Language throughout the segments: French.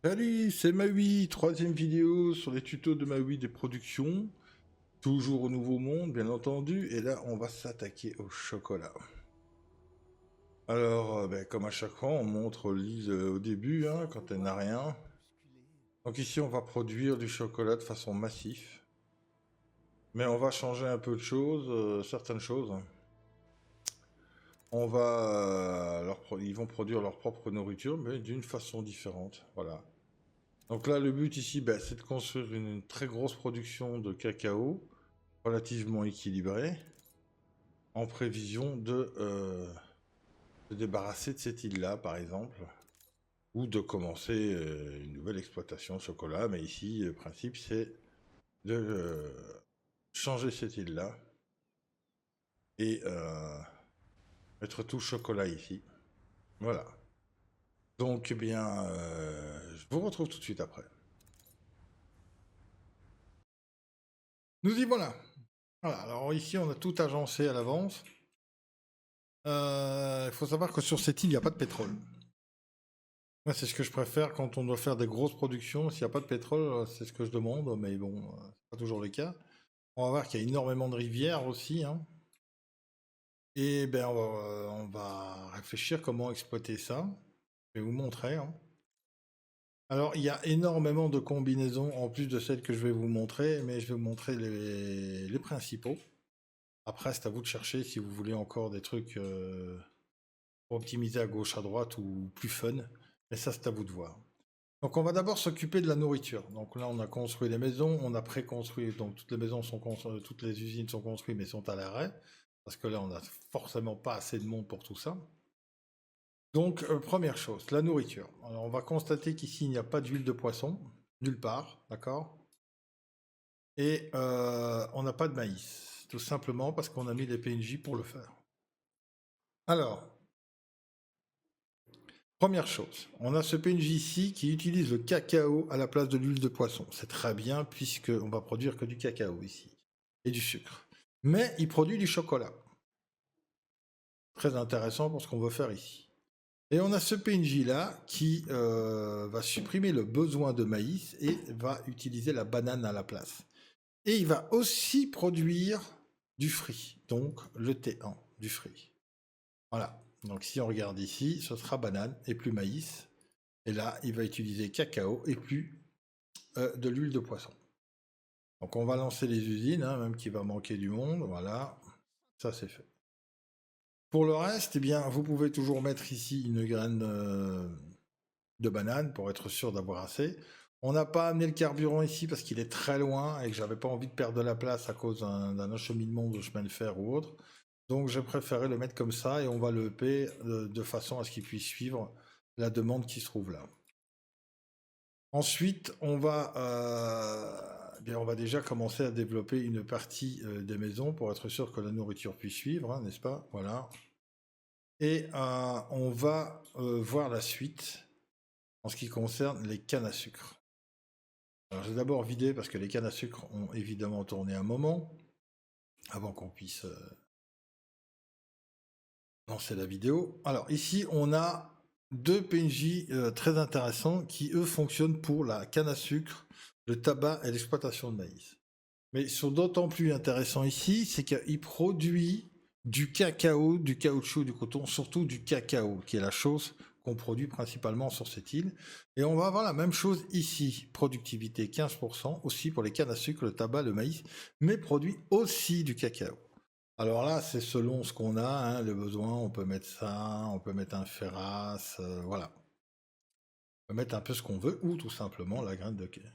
Salut, c'est Maui, troisième vidéo sur les tutos de Maui des productions. Toujours au Nouveau Monde, bien entendu. Et là, on va s'attaquer au chocolat. Alors, ben, comme à chaque fois, on montre l'île au début, hein, quand elle n'a rien. Donc ici, on va produire du chocolat de façon massive. Mais on va changer un peu de choses, certaines choses. On va, ils vont produire leur propre nourriture, mais d'une façon différente. Voilà. Donc là, le but ici, ben, c'est de construire une très grosse production de cacao, relativement équilibrée, en prévision de se débarrasser de cette île-là, par exemple, ou de commencer une nouvelle exploitation de chocolat. Mais ici, le principe, c'est de changer cette île-là et mettre tout chocolat ici. Voilà. Donc, eh bien, je vous retrouve tout de suite après. Nous y voilà. Voilà, alors ici, on a tout agencé à l'avance. Il faut savoir que sur cette île, il n'y a pas de pétrole. Moi, c'est ce que je préfère quand on doit faire des grosses productions. S'il n'y a pas de pétrole, c'est ce que je demande, mais bon, c'est pas toujours le cas. On va voir qu'il y a énormément de rivières aussi, hein. Et ben, on va réfléchir comment exploiter ça. Je vais vous montrer, hein. Alors, il y a énormément de combinaisons en plus de celles que je vais vous montrer, mais je vais vous montrer les principaux. Après, c'est à vous de chercher si vous voulez encore des trucs pour optimiser à gauche, à droite ou plus fun. Mais ça, c'est à vous de voir. Donc on va d'abord s'occuper de la nourriture. Donc là on a construit les maisons, on a pré-construit, donc toutes les maisons sont construites, toutes les usines sont construites mais sont à l'arrêt, parce que là on n'a forcément pas assez de monde pour tout ça. Donc première chose, la nourriture. Alors on va constater qu'ici il n'y a pas d'huile de poisson, nulle part, d'accord. Et on n'a pas de maïs, tout simplement parce qu'on a mis des PNJ pour le faire. Alors, première chose, on a ce PNJ ici qui utilise le cacao à la place de l'huile de poisson. C'est très bien puisqu'on va produire que du cacao ici et du sucre. Mais il produit du chocolat. Très intéressant pour ce qu'on veut faire ici. Et on a ce PNJ là qui va supprimer le besoin de maïs et va utiliser la banane à la place. Et il va aussi produire du fruit, donc le T1 du fruit. Voilà. Donc si on regarde ici, ce sera banane et plus maïs. Et là, il va utiliser cacao et plus de l'huile de poisson. Donc on va lancer les usines, hein, même qu'il va manquer du monde. Voilà, ça c'est fait. Pour le reste, eh bien, vous pouvez toujours mettre ici une graine de banane pour être sûr d'avoir assez. On n'a pas amené le carburant ici parce qu'il est très loin et que j'avais pas envie de perdre de la place à cause d'un acheminement de chemin de fer ou autre. Donc j'ai préféré le mettre comme ça et on va le EP de façon à ce qu'il puisse suivre la demande qui se trouve là. Ensuite, on va déjà commencer à développer une partie des maisons pour être sûr que la nourriture puisse suivre, hein, n'est-ce pas? Voilà. Et on va voir la suite en ce qui concerne les cannes à sucre. Alors, j'ai d'abord vidé parce que les cannes à sucre ont évidemment tourné un moment avant qu'on puisse lancer la vidéo. Alors, ici, on a deux PNJ très intéressants qui, eux, fonctionnent pour la canne à sucre, le tabac et l'exploitation de maïs. Mais ils sont d'autant plus intéressants ici, c'est qu'il produit du cacao, du caoutchouc, du coton, surtout du cacao, qui est la chose qu'on produit principalement sur cette île. Et on va avoir la même chose ici, productivité 15%, aussi pour les cannes à sucre, le tabac, le maïs, mais produit aussi du cacao. Alors là, c'est selon ce qu'on a, hein, le besoin, on peut mettre ça, on peut mettre un ferras, voilà. On peut mettre un peu ce qu'on veut, ou tout simplement la graine de cacao.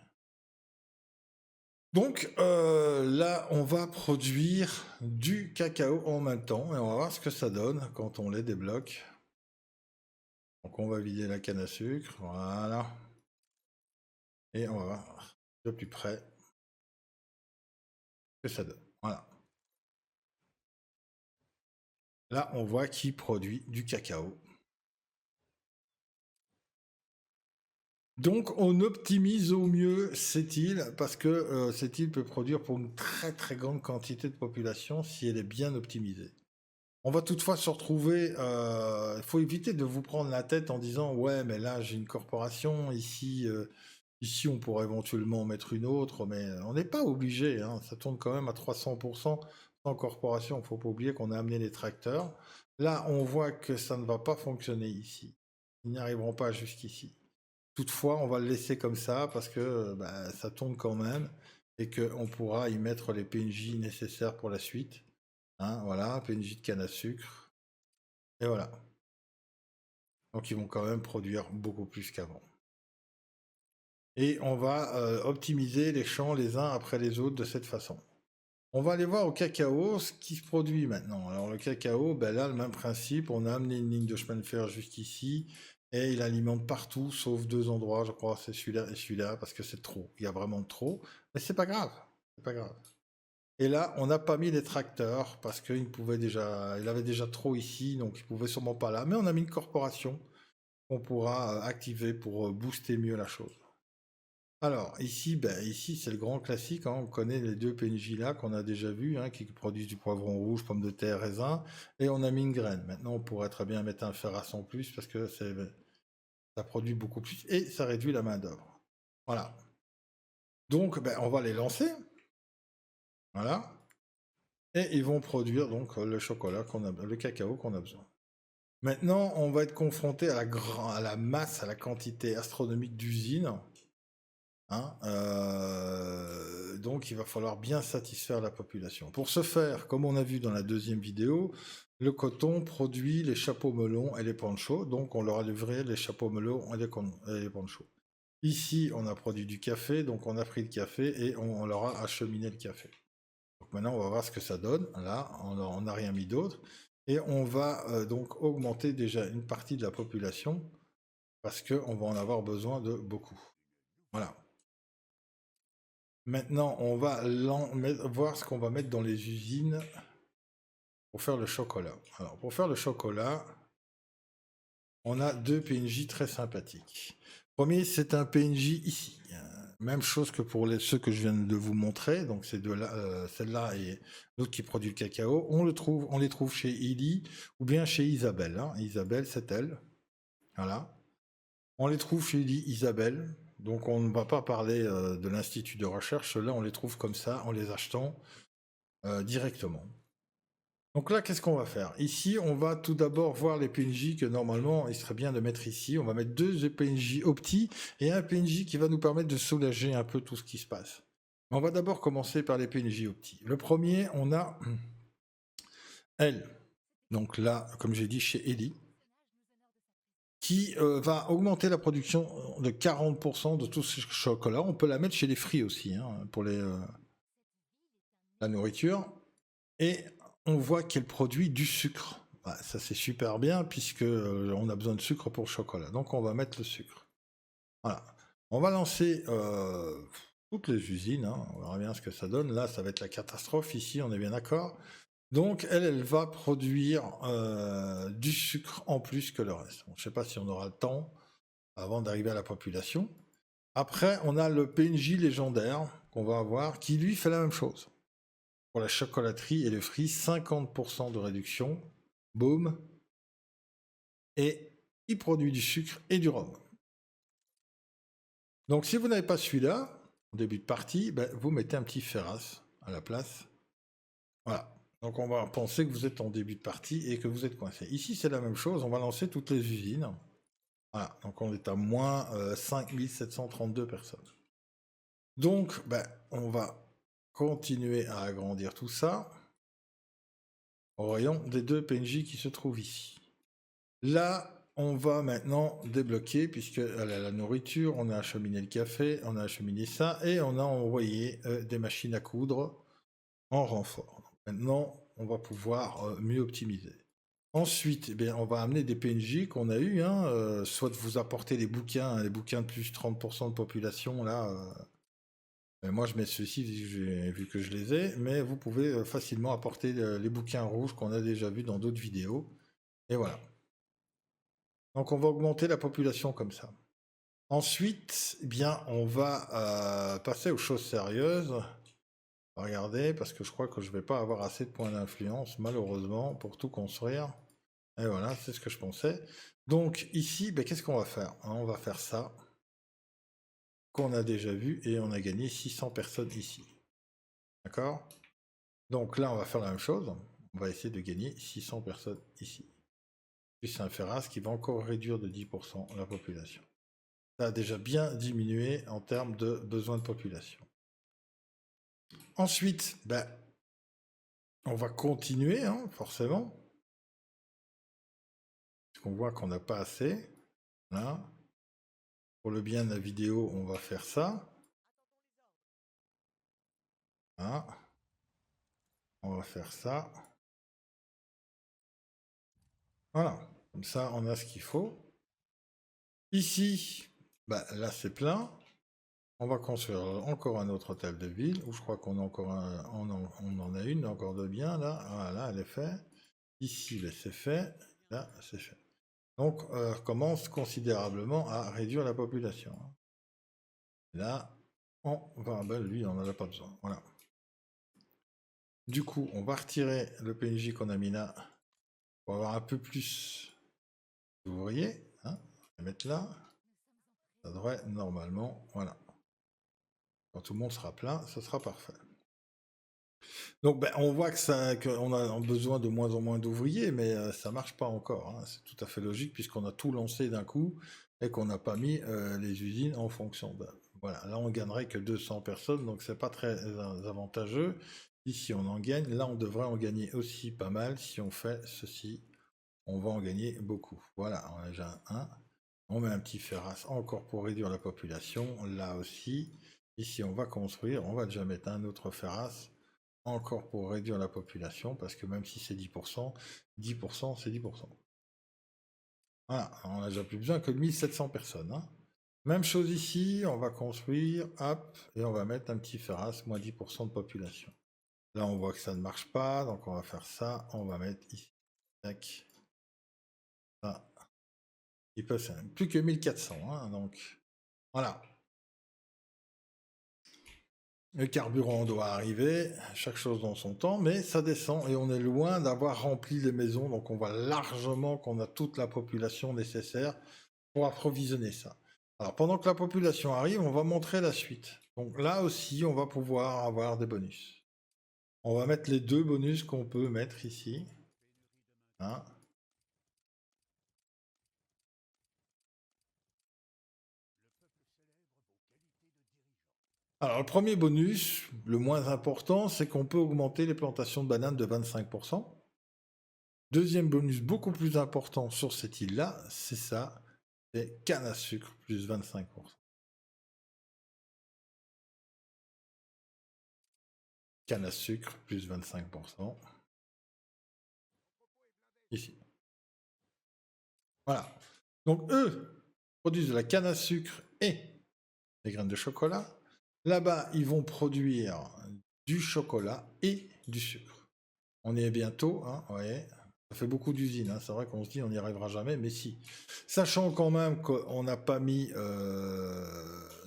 Donc là, on va produire du cacao en même temps et on va voir ce que ça donne quand on les débloque. Donc on va vider la canne à sucre, voilà. Et on va voir de plus près ce que ça donne. Voilà. Là, on voit qu'il produit du cacao. Donc on optimise au mieux cette île parce que cette île peut produire pour une très très grande quantité de population si elle est bien optimisée. On va toutefois se retrouver, il faut éviter de vous prendre la tête en disant ouais mais là j'ai une corporation, ici on pourrait éventuellement mettre une autre, mais on n'est pas obligé, hein, ça tourne quand même à 300% sans corporation, il ne faut pas oublier qu'on a amené les tracteurs. Là on voit que ça ne va pas fonctionner ici, ils n'y arriveront pas jusqu'ici. Toutefois on va le laisser comme ça parce que bah, ça tourne quand même et qu'on pourra y mettre les PNJ nécessaires pour la suite. Hein, voilà, PNJ de canne à sucre. Et voilà. Donc ils vont quand même produire beaucoup plus qu'avant. Et on va optimiser les champs les uns après les autres de cette façon. On va aller voir au cacao ce qui se produit maintenant. Alors le cacao, ben là le même principe, on a amené une ligne de chemin de fer jusqu'ici et il alimente partout sauf deux endroits, je crois, c'est celui-là et celui-là parce que c'est trop. Il y a vraiment trop, mais c'est pas grave, c'est pas grave. Et là, on n'a pas mis les tracteurs parce qu'il avait déjà trop ici, donc il pouvait sûrement pas là. Mais on a mis une corporation qu'on pourra activer pour booster mieux la chose. Alors ici, ici c'est le grand classique, hein, on connaît les deux PNJ là qu'on a déjà vu, hein, qui produisent du poivron rouge, pommes de terre, raisin, et on a mis une graine. Maintenant, on pourrait très bien mettre un fer à 100 plus parce que ça produit beaucoup plus et ça réduit la main d'œuvre. Voilà. Donc, on va les lancer. Voilà. Et ils vont produire donc le chocolat le cacao qu'on a besoin. Maintenant, on va être confronté à la masse, à la quantité astronomique d'usines. Hein, donc, il va falloir bien satisfaire la population. Pour ce faire, comme on a vu dans la deuxième vidéo, le coton produit les chapeaux melons et les ponchos. Donc, on leur a livré les chapeaux melons et les ponchos. Ici, on a produit du café, donc on a pris le café et on leur a acheminé le café. Donc maintenant, on va voir ce que ça donne. Là, on n'a rien mis d'autre. Et on va donc augmenter déjà une partie de la population parce qu'on va en avoir besoin de beaucoup. Voilà. Maintenant, on va voir ce qu'on va mettre dans les usines pour faire le chocolat. Alors, pour faire le chocolat, on a deux PNJ très sympathiques. Premier, c'est un PNJ ici. Même chose que pour ceux que je viens de vous montrer. Donc, c'est celle-là et l'autre qui produit le cacao. On les trouve chez Illy ou bien chez Isabelle. Hein. Isabelle, c'est elle. Voilà. On les trouve chez Illy, Isabelle. Donc, on ne va pas parler de l'institut de recherche. Là, on les trouve comme ça, en les achetant directement. Donc là, qu'est-ce qu'on va faire? Ici, on va tout d'abord voir les PNJ que normalement, il serait bien de mettre ici. On va mettre deux PNJ opti et un PNJ qui va nous permettre de soulager un peu tout ce qui se passe. On va d'abord commencer par les PNJ opti. Le premier, on a elle. Donc là, comme j'ai dit, chez Ellie, qui va augmenter la production de 40% de tout ce chocolat. On peut la mettre chez les fruits aussi, hein, pour la nourriture. Et on voit qu'elle produit du sucre. Bah, ça c'est super bien puisque on a besoin de sucre pour le chocolat. Donc on va mettre le sucre. Voilà. On va lancer toutes les usines. Hein. On verra bien ce que ça donne. Là, ça va être la catastrophe. Ici, on est bien d'accord. Donc elle va produire du sucre en plus que le reste. Bon, je ne sais pas si on aura le temps avant d'arriver à la population. Après, on a le PNJ légendaire qu'on va avoir qui lui fait la même chose. Pour la chocolaterie et le fruit, 50% de réduction. Boum. Et il produit du sucre et du rhum. Donc si vous n'avez pas celui-là, au début de partie, vous mettez un petit Ferras à la place. Voilà. Donc on va penser que vous êtes en début de partie et que vous êtes coincé. Ici c'est la même chose, on va lancer toutes les usines. Voilà. Donc on est à moins 5732 personnes. Donc on va continuer à agrandir tout ça. Au rayon des deux PNJ qui se trouvent ici. Là, on va maintenant débloquer, puisqu'elle a la nourriture, on a acheminé le café, on a acheminé ça, et on a envoyé des machines à coudre en renfort. Donc, maintenant, on va pouvoir mieux optimiser. Ensuite, on va amener des PNJ qu'on a eu, hein, soit de vous apporter les bouquins de plus 30% de population, là. Moi, je mets ceux-ci vu que je les ai, mais vous pouvez facilement apporter les bouquins rouges qu'on a déjà vus dans d'autres vidéos. Et voilà. Donc on va augmenter la population comme ça. Ensuite, on va passer aux choses sérieuses. Regardez, parce que je crois que je vais pas avoir assez de points d'influence, malheureusement, pour tout construire. Et voilà, c'est ce que je pensais. Donc ici, ben, qu'est-ce qu'on va faire? On va faire ça, qu'on a déjà vu, et on a gagné 600 personnes ici. D'accord? Donc là, on va faire la même chose. On va essayer de gagner 600 personnes ici. Plus un Ferraz qui va encore réduire de 10% la population. Ça a déjà bien diminué en termes de besoin de population. Ensuite, ben, on va continuer, hein, forcément. Parce qu'on voit qu'on n'a pas assez. Là. Pour le bien de la vidéo, on va faire ça. Là. On va faire ça. Voilà. Comme ça, on a ce qu'il faut. Ici, ben, là, c'est plein. On va construire encore un autre hôtel de ville, où je crois qu'on a encore on en a une, encore de bien, là. Voilà, elle est faite. Ici, ben, c'est fait. Là, c'est fait. Donc, on commence considérablement à réduire la population. Là, on va... Ben, lui, on n'en a pas besoin. Voilà. Du coup, on va retirer le PNJ qu'on a mis là pour avoir un peu plus d'ouvriers. Hein. On va mettre là. Ça devrait normalement... Voilà. Quand tout le monde sera plein, ce sera parfait. Donc, ben, on voit qu'on a besoin de moins en moins d'ouvriers, mais ça marche pas encore. Hein. C'est tout à fait logique puisqu'on a tout lancé d'un coup et qu'on n'a pas mis les usines en fonction. Ben, voilà, là on gagnerait que 200 personnes, donc c'est pas très avantageux. Ici on en gagne, là on devrait en gagner aussi pas mal. Si on fait ceci, on va en gagner beaucoup. Voilà, on a déjà un. On met un petit ferras encore pour réduire la population, là aussi. Ici on va construire, on va déjà mettre un autre ferras encore pour réduire la population, parce que même si c'est 10%, 10% c'est 10%. Voilà, on n'a déjà plus besoin que de 1700 personnes. Hein. Même chose ici, on va construire, hop, et on va mettre un petit ferras, moins 10% de population. Là, on voit que ça ne marche pas, donc on va faire ça, on va mettre ici, tac, ça. Il peut faire plus que 1400, hein, donc voilà. Le carburant doit arriver, chaque chose dans son temps, mais ça descend et on est loin d'avoir rempli les maisons, donc on voit largement qu'on a toute la population nécessaire pour approvisionner ça. Alors pendant que la population arrive, on va montrer la suite. Donc là aussi, on va pouvoir avoir des bonus. On va mettre les deux bonus qu'on peut mettre ici. Hein. Alors le premier bonus, le moins important, c'est qu'on peut augmenter les plantations de bananes de 25%. Deuxième bonus beaucoup plus important sur cette île-là, c'est ça, c'est canne à sucre plus 25%. Canne à sucre plus 25%. Ici. Voilà. Donc eux produisent de la canne à sucre et des graines de chocolat. Là-bas, ils vont produire du chocolat et du sucre. On y est bientôt, hein, ouais. Ça fait beaucoup d'usines, hein. C'est vrai qu'on se dit on n'y arrivera jamais, mais si. Sachant quand même qu'on n'a pas mis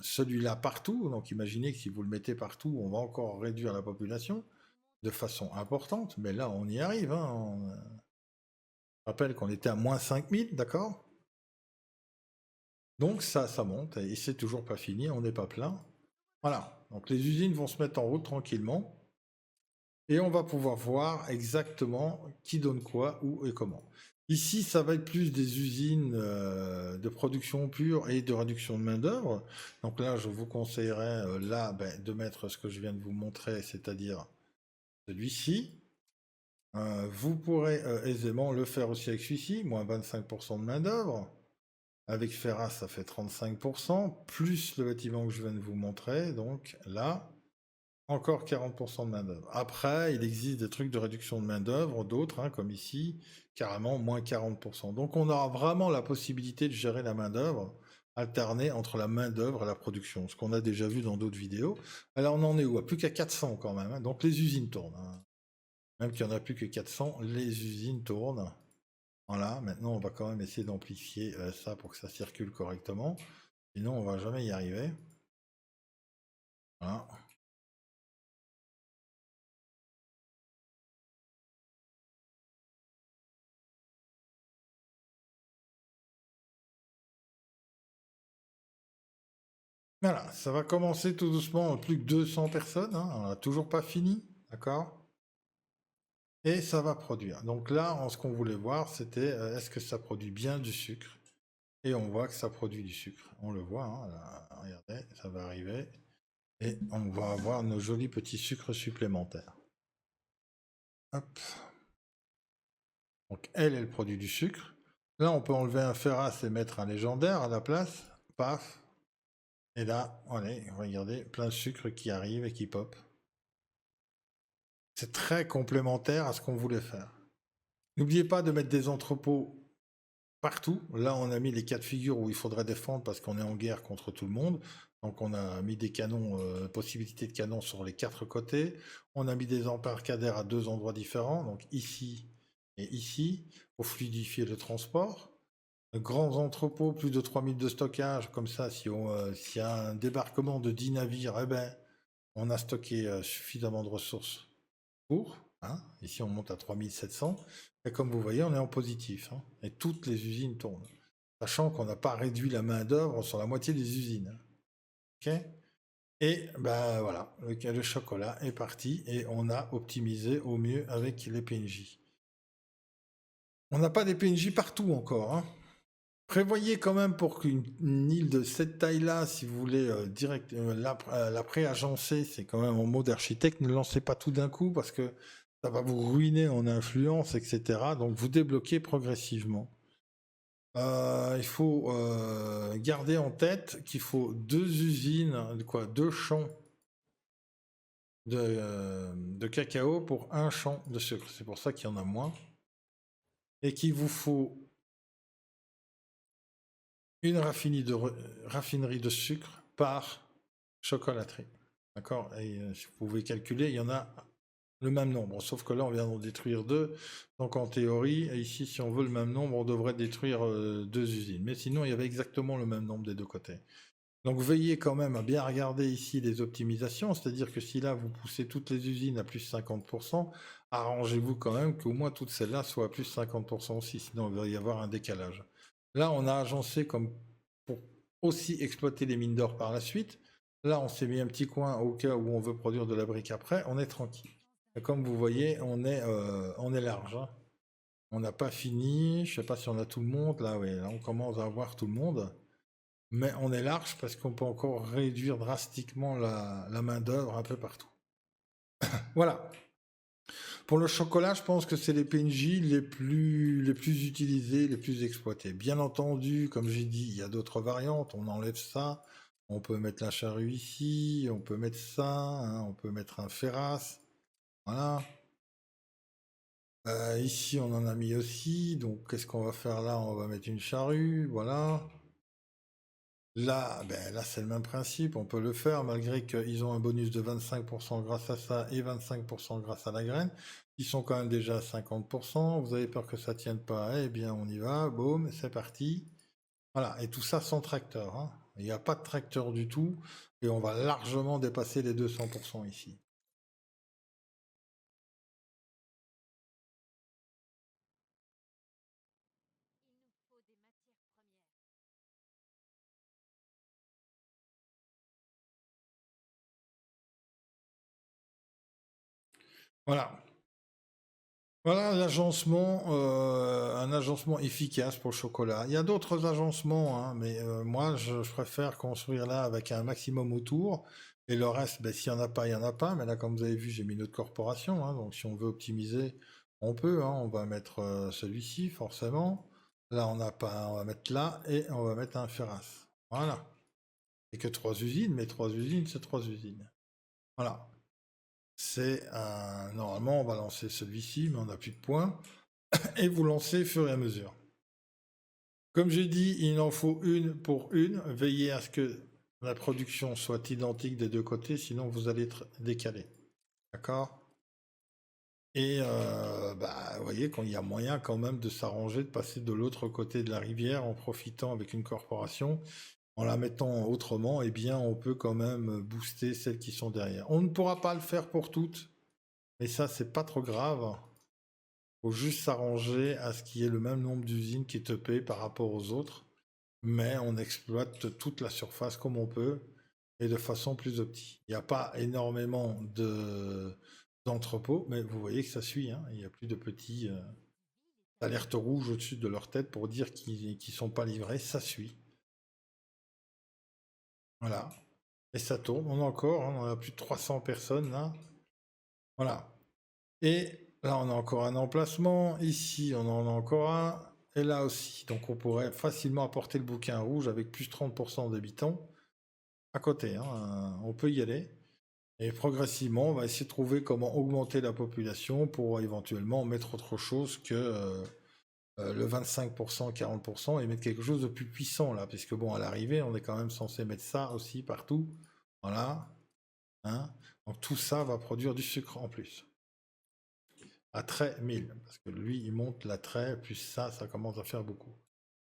celui-là partout, donc imaginez que si vous le mettez partout, on va encore réduire la population de façon importante, mais là on y arrive. Hein. Je rappelle qu'on était à moins 5000, d'accord? Donc ça monte, et c'est toujours pas fini, on n'est pas plein. Voilà, donc les usines vont se mettre en route tranquillement. Et on va pouvoir voir exactement qui donne quoi, où et comment. Ici, ça va être plus des usines de production pure et de réduction de main-d'œuvre. Donc là, je vous conseillerais là de mettre ce que je viens de vous montrer, c'est-à-dire celui-ci. Vous pourrez aisément le faire aussi avec celui-ci, moins 25% de main-d'œuvre. Avec Ferras, ça fait 35%, plus le bâtiment que je viens de vous montrer. Donc là, encore 40% de main-d'œuvre. Après, il existe des trucs de réduction de main-d'œuvre, d'autres, hein, comme ici, carrément moins 40%. Donc on aura vraiment la possibilité de gérer la main-d'œuvre alternée entre la main-d'œuvre et la production, ce qu'on a déjà vu dans d'autres vidéos. Alors on en est où? Plus qu'à 400 quand même. Hein. Donc les usines tournent. Hein. Même qu'il n'y en a plus que 400, les usines tournent. Voilà, maintenant on va quand même essayer d'amplifier ça pour que ça circule correctement. Sinon on va jamais y arriver. Voilà. Voilà, ça va commencer tout doucement, plus que 200 personnes, hein, on n'a toujours pas fini, d'accord? Et ça va produire. Donc là, ce qu'on voulait voir, c'était est-ce que ça produit bien du sucre? Et on voit que ça produit du sucre. On le voit, hein, là, regardez, ça va arriver. Et on va avoir nos jolis petits sucres supplémentaires. Hop. Donc elle produit du sucre. Là, on peut enlever un ferras et mettre un légendaire à la place. Paf. Et là, allez, regardez, plein de sucre qui arrive et qui pop. C'est très complémentaire à ce qu'on voulait faire. N'oubliez pas de mettre des entrepôts partout. Là, on a mis les cas de figure où il faudrait défendre parce qu'on est en guerre contre tout le monde. Donc, on a mis des canons, possibilité de canons sur les 4 côtés. On a mis des embarcadères à 2 endroits différents, donc ici et ici, pour fluidifier le transport. Grands entrepôts, plus de 3000 de stockage, comme ça, s'il y a un débarquement de 10 navires, eh ben, on a stocké suffisamment de ressources pour. Hein. Ici, on monte à 3700. Et comme vous voyez, on est en positif. Hein, et toutes les usines tournent. Sachant qu'on n'a pas réduit la main-d'œuvre sur la moitié des usines. Ok. Et ben voilà, le chocolat est parti et on a optimisé au mieux avec les PNJ. On n'a pas des PNJ partout encore. Hein. Prévoyez quand même pour qu'une île de cette taille-là, si vous voulez la pré-agencer, c'est quand même en mode architecte, ne lancez pas tout d'un coup parce que ça va vous ruiner en influence, etc. Donc vous débloquez progressivement. Il faut garder en tête qu'il faut 2 usines, 2 champs de cacao pour un champ de sucre. C'est pour ça qu'il y en a moins. Et qu'il vous faut une raffinerie de sucre par chocolaterie. D'accord. Et si vous pouvez calculer, il y en a le même nombre. Sauf que là, on vient d'en détruire 2. Donc en théorie, ici, si on veut le même nombre, on devrait détruire 2 usines. Mais sinon, il y avait exactement le même nombre des 2 côtés. Donc veillez quand même à bien regarder ici les optimisations. C'est-à-dire que si là, vous poussez toutes les usines à plus 50%, arrangez-vous quand même qu'au moins toutes celles-là soient à plus 50% aussi. Sinon, il va y avoir un décalage. Là, on a agencé comme pour aussi exploiter les mines d'or par la suite. Là, on s'est mis un petit coin au cas où on veut produire de la brique après. On est tranquille. Et comme vous voyez, on est large. Hein. On n'a pas fini. Je ne sais pas si on a tout le monde. Là, oui, là, on commence à avoir tout le monde. Mais on est large parce qu'on peut encore réduire drastiquement la main-d'œuvre un peu partout. Voilà. Pour le chocolat, je pense que c'est les PNJ les plus utilisés, les plus exploités. Bien entendu, comme j'ai dit, il y a d'autres variantes. On enlève ça. On peut mettre la charrue ici. On peut mettre ça. Hein, on peut mettre un ferras. Voilà. Ici, on en a mis aussi. Donc, qu'est-ce qu'on va faire là? On va mettre une charrue. Voilà. Là, ben, là c'est le même principe, on peut le faire malgré qu'ils ont un bonus de 25% grâce à ça et 25% grâce à la graine. Ils sont quand même déjà à 50%. Vous avez peur que ça tienne pas? Eh bien, on y va. Boum, c'est parti. Voilà, et tout ça sans tracteur. Hein. Il n'y a pas de tracteur du tout et on va largement dépasser les 200% ici. Voilà. Voilà l'agencement, un agencement efficace pour le chocolat. Il y a d'autres agencements, hein, mais moi je préfère construire là avec un maximum autour. Et le reste, ben, s'il n'y en a pas, il n'y en a pas. Mais là, comme vous avez vu, j'ai mis notre corporation. Hein, donc si on veut optimiser, on peut. Hein, on va mettre celui-ci, forcément. Là, on n'a pas, on va mettre là et on va mettre un ferras. Voilà. Et que 3 usines, mais 3 usines, c'est 3 usines. Voilà. C'est un... Normalement, on va lancer celui-ci, mais on n'a plus de points. Et vous lancez au fur et à mesure. Comme j'ai dit, il en faut une pour une. Veillez à ce que la production soit identique des 2 côtés, sinon vous allez être décalé. D'accord? Et bah, vous voyez qu'il y a moyen quand même de s'arranger, de passer de l'autre côté de la rivière en profitant avec une corporation. En la mettant autrement, eh bien, on peut quand même booster celles qui sont derrière. On ne pourra pas le faire pour toutes, mais ça, c'est pas trop grave. Faut juste s'arranger à ce qu'il y ait le même nombre d'usines qui te paient par rapport aux autres, mais on exploite toute la surface comme on peut. et de façon plus optique. Il n'y a pas énormément d'entrepôts, mais vous voyez que ça suit, hein. Il n'y a plus de petits alertes rouges au-dessus de leur tête pour dire qu'ils ne sont pas livrés, ça suit. Voilà. Et ça tourne, on a encore, hein, on a plus de 300 personnes là. Voilà. Et là, on a encore un emplacement. Ici, on en a encore un. Et là aussi. Donc, on pourrait facilement apporter le bouquin rouge avec plus 30% d'habitants à côté, hein. On peut y aller. Et progressivement, on va essayer de trouver comment augmenter la population pour éventuellement mettre autre chose que le 25%, 40% et mettre quelque chose de plus puissant là. Puisque bon, à l'arrivée, on est quand même censé mettre ça aussi partout. Voilà. Hein. Donc tout ça va produire du sucre en plus. À trait 1000. Parce que lui, il monte la trait, plus ça commence à faire beaucoup.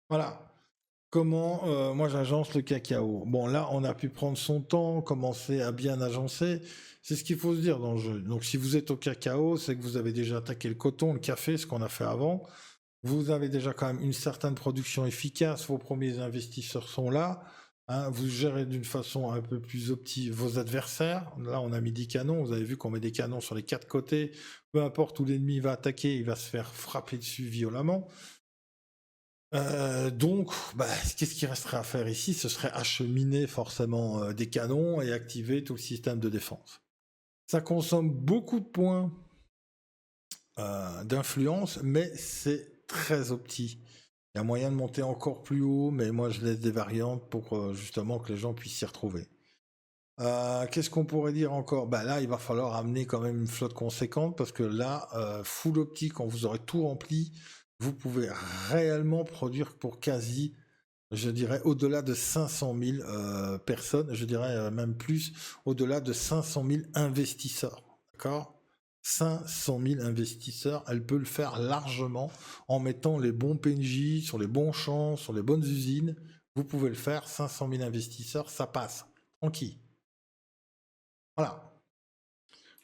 Voilà. Comment moi j'agence le cacao. Bon là on a pu prendre son temps, commencer à bien agencer. C'est ce qu'il faut se dire dans le jeu. Donc si vous êtes au cacao, c'est que vous avez déjà attaqué le coton, le café, ce qu'on a fait avant. Vous avez déjà quand même une certaine production efficace, vos premiers investisseurs sont là. Hein, vous gérez d'une façon un peu plus optique vos adversaires. Là on a mis des canons, vous avez vu qu'on met des canons sur les 4 côtés. Peu importe où l'ennemi va attaquer, il va se faire frapper dessus violemment. Donc, qu'est-ce qui resterait à faire ici? Ce serait acheminer forcément des canons et activer tout le système de défense. Ça consomme beaucoup de points d'influence, mais c'est très opti. Il y a moyen de monter encore plus haut, mais moi je laisse des variantes pour justement que les gens puissent s'y retrouver. Qu'est-ce qu'on pourrait dire encore? Là, il va falloir amener quand même une flotte conséquente parce que là, full optique, quand vous aurez tout rempli, vous pouvez réellement produire pour quasi, je dirais, au-delà de 500 000 personnes, je dirais même plus, au-delà de 500 000 investisseurs. D'accord? 500 000 investisseurs, elle peut le faire largement en mettant les bons PNJ sur les bons champs, sur les bonnes usines. Vous pouvez le faire, 500 000 investisseurs, ça passe. Tranquille. Voilà.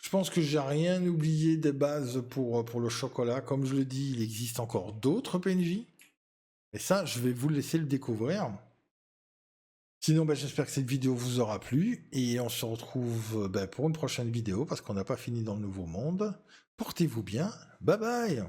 Je pense que j'ai rien oublié des bases pour le chocolat. Comme je le dis, il existe encore d'autres PNJ. Et ça, je vais vous laisser le découvrir. Sinon, j'espère que cette vidéo vous aura plu. Et on se retrouve pour une prochaine vidéo parce qu'on n'a pas fini dans le nouveau monde. Portez-vous bien. Bye bye.